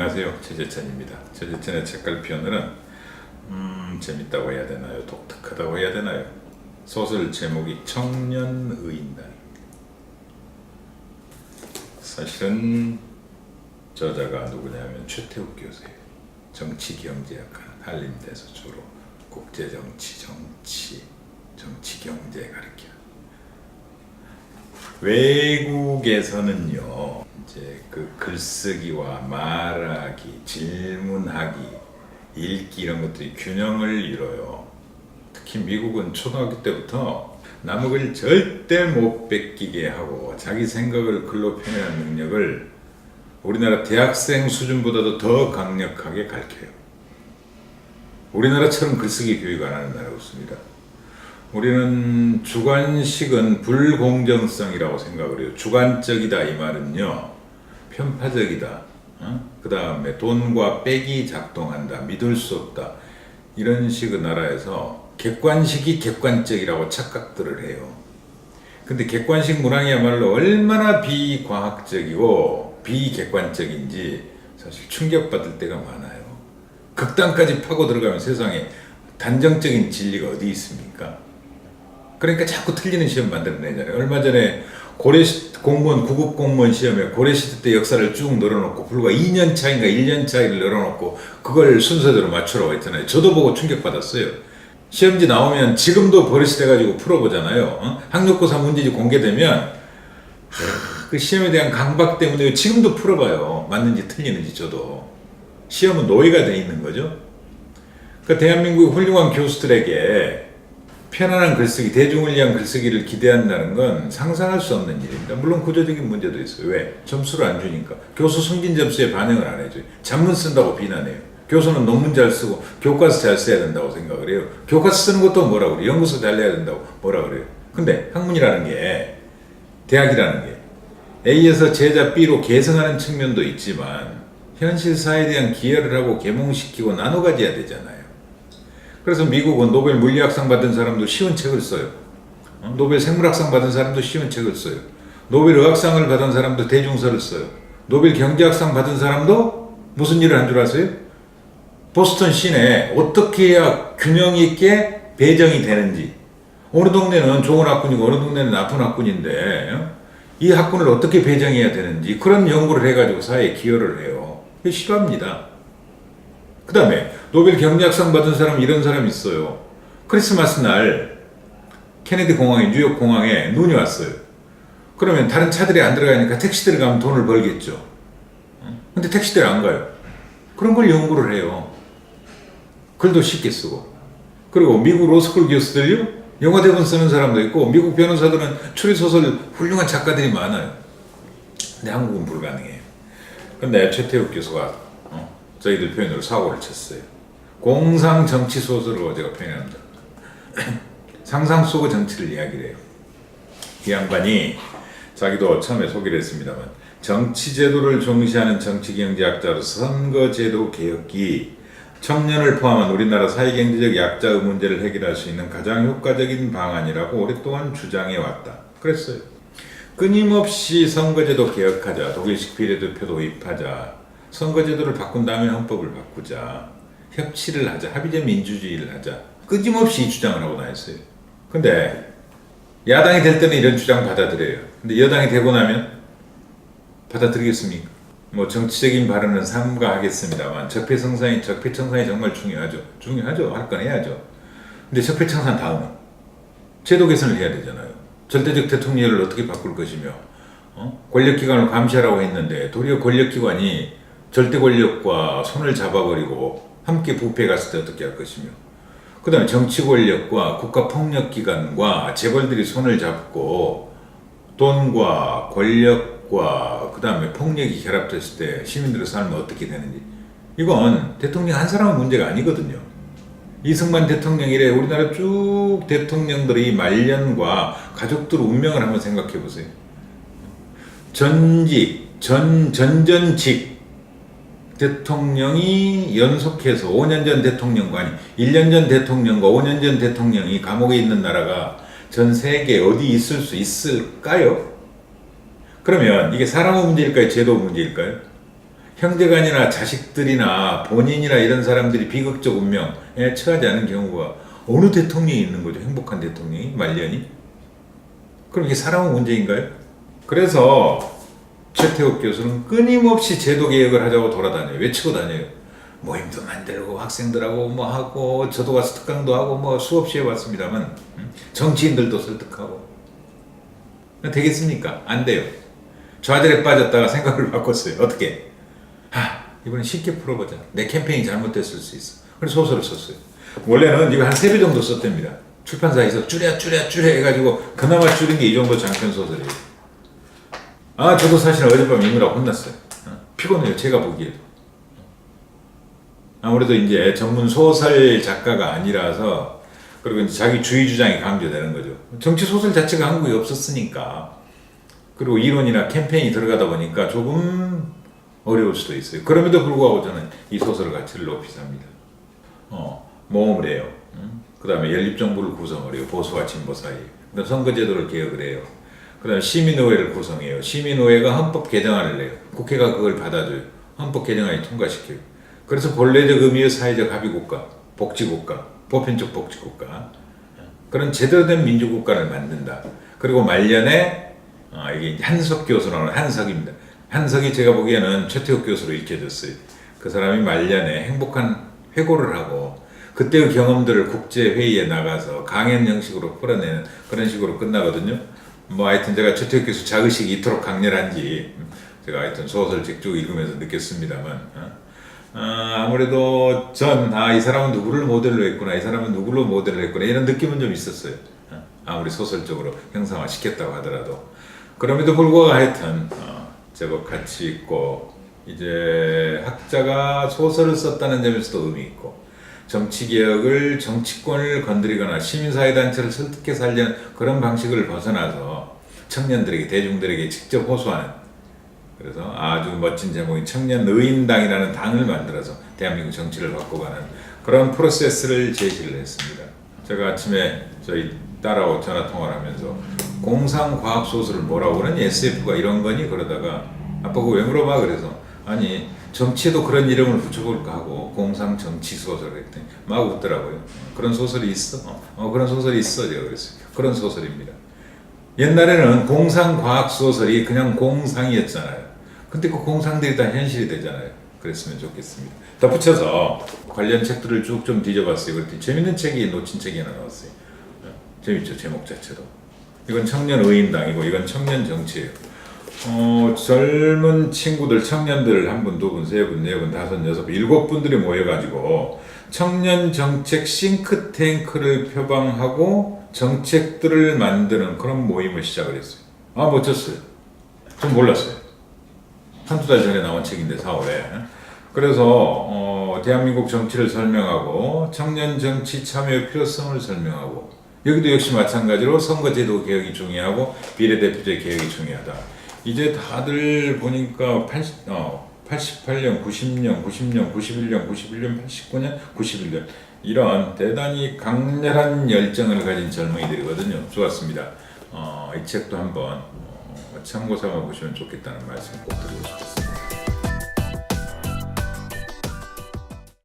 안녕하세요. 최재천입니다. 최재천의 책갈피 오늘은 재밌다고 해야 되나요? 독특하다고 해야 되나요? 소설 제목이 청년의인단. 사실은 저자가 누구냐면 최태욱 교수예요. 정치경제학하는 한림대에서 주로 국제정치, 정치경제 가르쳐. 외국에서는요, 이제 그 글쓰기와 말하기, 질문하기, 읽기 이런 것들이 균형을 이뤄요. 특히 미국은 초등학교 때부터 남을 절대 못 뺏기게 하고 자기 생각을 글로 표현하는 능력을 우리나라 대학생 수준보다도 더 강력하게 가르쳐요. 우리나라처럼 글쓰기 교육 안 하는 나라가 없습니다. 우리는 주관식은 불공정성이라고 생각을 해요. 주관적이다 이 말은요, 편파적이다, 그 다음에 돈과 빽이 작동한다, 믿을 수 없다, 이런 식의 나라에서 객관식이 객관적이라고 착각들을 해요. 근데 객관식 문항이야말로 얼마나 비과학적이고 비객관적인지 사실 충격받을 때가 많아요. 극단까지 파고 들어가면 세상에 단정적인 진리가 어디 있습니까? 그러니까 자꾸 틀리는 시험 만들어내잖아요. 얼마 전에 공무원, 구급 공무원 시험에 고려시대 때 역사를 쭉 늘어놓고 불과 2년 차인가 1년 차이를 늘어놓고 그걸 순서대로 맞추라고 했잖아요. 저도 보고 충격받았어요. 시험지 나오면 지금도 버릇이 돼가지고 풀어보잖아요. 학력고사 문제지 공개되면 그 시험에 대한 강박 때문에 지금도 풀어봐요. 맞는지 틀리는지. 저도 시험은 노예가 돼 있는 거죠. 그 대한민국 훌륭한 교수들에게 편안한 글쓰기, 대중을 위한 글쓰기를 기대한다는 건 상상할 수 없는 일입니다. 물론 구조적인 문제도 있어요. 왜? 점수를 안 주니까. 교수 숨긴 점수에 반영을 안 해줘요. 잡문 쓴다고 비난해요. 교수는 논문 잘 쓰고 교과서 잘 써야 된다고 생각을 해요. 교과서 쓰는 것도 뭐라 그래요? 연구소 잘 내야 된다고 뭐라 그래요? 근데 학문이라는 게, 대학이라는 게 A에서 제자 B로 계승하는 측면도 있지만 현실사에 대한 기여를 하고 계몽시키고 나눠 가져야 되잖아요. 그래서 미국은 노벨 물리학상 받은 사람도 쉬운 책을 써요. 노벨 생물학상 받은 사람도 쉬운 책을 써요. 노벨 의학상을 받은 사람도 대중서를 써요. 노벨 경제학상 받은 사람도 무슨 일을 한 줄 아세요? 보스턴 시내 어떻게 해야 균형 있게 배정이 되는지, 어느 동네는 좋은 학군이고 어느 동네는 나쁜 학군인데 이 학군을 어떻게 배정해야 되는지 그런 연구를 해가지고 사회에 기여를 해요. 이게 싫어합니다. 그 다음에 노벨 경제학상 받은 사람, 이런 사람 있어요. 크리스마스 날 케네디 공항에, 뉴욕 공항에 눈이 왔어요. 그러면 다른 차들이 안 들어가니까 택시들이 가면 돈을 벌겠죠. 근데 택시들이 안 가요. 그런 걸 연구를 해요. 글도 쉽게 쓰고. 그리고 미국 로스쿨 교수들요, 영화 대본 쓰는 사람도 있고 미국 변호사들은 추리소설 훌륭한 작가들이 많아요. 근데 한국은 불가능해요. 근데 최태욱 교수가 저희들 표현으로 사고를 쳤어요. 공상 정치 소설로 제가 표현합니다. 상상 속의 정치를 이야기를 해요. 이 양반이 자기도 처음에 소개를 했습니다만 정치제도를重시하는 정치경제학자로서 선거제도 개혁이 청년을 포함한 우리나라 사회경제적 약자의 문제를 해결할 수 있는 가장 효과적인 방안이라고 오랫동안 주장해왔다. 그랬어요. 끊임없이 선거제도 개혁하자, 독일식 비례대표 도입하자, 선거제도를 바꾼 다음에 헌법을 바꾸자, 협치를 하자, 합의제 민주주의를 하자, 끊임없이 이 주장을 하고 다녔어요. 근데 야당이 될 때는 이런 주장 받아들여요. 근데 여당이 되고 나면 받아들이겠습니까? 뭐 정치적인 발언은 삼가하겠습니다만 적폐청산이 정말 중요하죠. 할 건 해야죠. 근데 적폐청산 다음은 제도 개선을 해야 되잖아요. 절대적 대통령을 어떻게 바꿀 것이며, 권력기관을 감시하라고 했는데 도리어 권력기관이 절대 권력과 손을 잡아버리고 함께 부패 갔을 때 어떻게 할 것이며, 그 다음에 정치 권력과 국가 폭력기관과 재벌들이 손을 잡고 돈과 권력과 그 다음에 폭력이 결합됐을 때 시민들의 삶은 어떻게 되는지, 이건 대통령 한 사람의 문제가 아니거든요. 이승만 대통령 이래 우리나라 쭉 대통령들의 말년과 가족들 운명을 한번 생각해 보세요. 전전직 대통령이 연속해서 5년 전 대통령과, 아니 1년 전 대통령과 5년 전 대통령이 감옥에 있는 나라가 전 세계에 어디 있을 수 있을까요? 그러면 이게 사람의 문제일까요? 제도 문제일까요? 형제간이나 자식들이나 본인이나 이런 사람들이 비극적 운명에 처하지 않은 경우가 어느 대통령이 있는 거죠? 행복한 대통령이? 말년이? 그럼 이게 사람의 문제인가요? 그래서 최태욱 교수는 끊임없이 제도 개혁을 하자고 돌아다녀요. 외치고 다녀요. 모임도 만들고 학생들하고 뭐 하고 저도 가서 특강도 하고 뭐 수없이 해봤습니다만 정치인들도 설득하고 되겠습니까? 안 돼요. 좌절에 빠졌다가 생각을 바꿨어요. 어떻게? 이번엔 쉽게 풀어보자. 내 캠페인이 잘못됐을 수 있어. 그래서 소설을 썼어요. 원래는 이거 한 3배 정도 썼답니다. 출판사에서 줄여 해가지고 그나마 줄인 게 이 정도 장편 소설이에요. 저도 사실 어젯밤 읽느라고 혼났어요. 피곤해요. 제가 보기에도. 아무래도 이제 전문 소설 작가가 아니라서 그리고 이제 자기 주의 주장이 강조되는 거죠. 정치 소설 자체가 한국에 없었으니까. 그리고 이론이나 캠페인이 들어가다 보니까 조금 어려울 수도 있어요. 그럼에도 불구하고 저는 이 소설의 가치를 높이 삽니다. 모험을 해요. 그 다음에 연립정부를 구성을 해요. 보수와 진보 사이. 그 다음 선거제도를 개혁을 해요. 그 다음에 시민의회를 구성해요. 시민의회가 헌법 개정안을 내요. 국회가 그걸 받아줘요. 헌법 개정안이 통과시켜요. 그래서 본래적 의미의 사회적 합의국가, 복지국가, 보편적 복지국가 그런 제대로 된 민주국가를 만든다. 그리고 말년에 이게 한석 교수라는 한석입니다. 한석이 제가 보기에는 최태욱 교수로 익혀졌어요. 그 사람이 말년에 행복한 회고를 하고 그때의 경험들을 국제회의에 나가서 강연 형식으로 풀어내는 그런 식으로 끝나거든요. 뭐 하여튼 제가 최태욱 교수 자의식이 이토록 강렬한지 제가 하여튼 소설책 쭉 읽으면서 느꼈습니다만 아무래도 이 사람은 누구를 모델로 했구나, 이 사람은 누구를 모델로 했구나 이런 느낌은 좀 있었어요. 아무리 소설적으로 형상화 시켰다고 하더라도 그럼에도 불구하고 하여튼 제법 가치 있고 이제 학자가 소설을 썼다는 점에서도 의미 있고 정치개혁을 정치권을 건드리거나 시민사회단체를 설득해서 하려는 그런 방식을 벗어나서 청년들에게 대중들에게 직접 호소하는 그래서 아주 멋진 제목인 청년의인당이라는 당을 만들어서 대한민국 정치를 바꿔가는 그런 프로세스를 제시를 했습니다. 제가 아침에 저희 딸하고 전화통화를 하면서 공상과학소설을 뭐라고 그러니 SF가 이런 거니? 그러다가 아빠 그거 왜 물어봐? 그래서 아니 정치에도 그런 이름을 붙여볼까 하고 공상정치소설 그랬더니 막 웃더라고요. 그런 소설이 있어? 그런 소설이 있어 제가 그랬어요. 그런 소설입니다. 옛날에는 공상과학소설이 그냥 공상이었잖아요. 근데 그 공상들이 다 현실이 되잖아요. 그랬으면 좋겠습니다. 덧붙여서 관련 책들을 쭉 좀 뒤져봤어요. 그랬더니 재밌는 책이 놓친 책이 하나 나왔어요. 재밌죠, 제목 자체도. 이건 청년의인당이고 이건 청년정치예요. 젊은 친구들, 청년들 한 분, 두 분, 세 분, 네 분, 다섯, 여섯 분, 7분들이 모여가지고 청년정책 싱크탱크를 표방하고 정책들을 만드는 그런 모임을 시작을 했어요. 멋졌어요. 전 몰랐어요. 한두 달 전에 나온 책인데 4월에. 그래서 대한민국 정치를 설명하고 청년 정치 참여의 필요성을 설명하고 여기도 역시 마찬가지로 선거제도 개혁이 중요하고 비례대표제 개혁이 중요하다. 이제 다들 보니까 88년, 90년, 90년, 91년, 91년, 89년, 91년 이런 대단히 강렬한 열정을 가진 젊은이들이거든요. 좋았습니다. 이 책도 한번 참고 삼아 보시면 좋겠다는 말씀 꼭 드리고 싶습니다.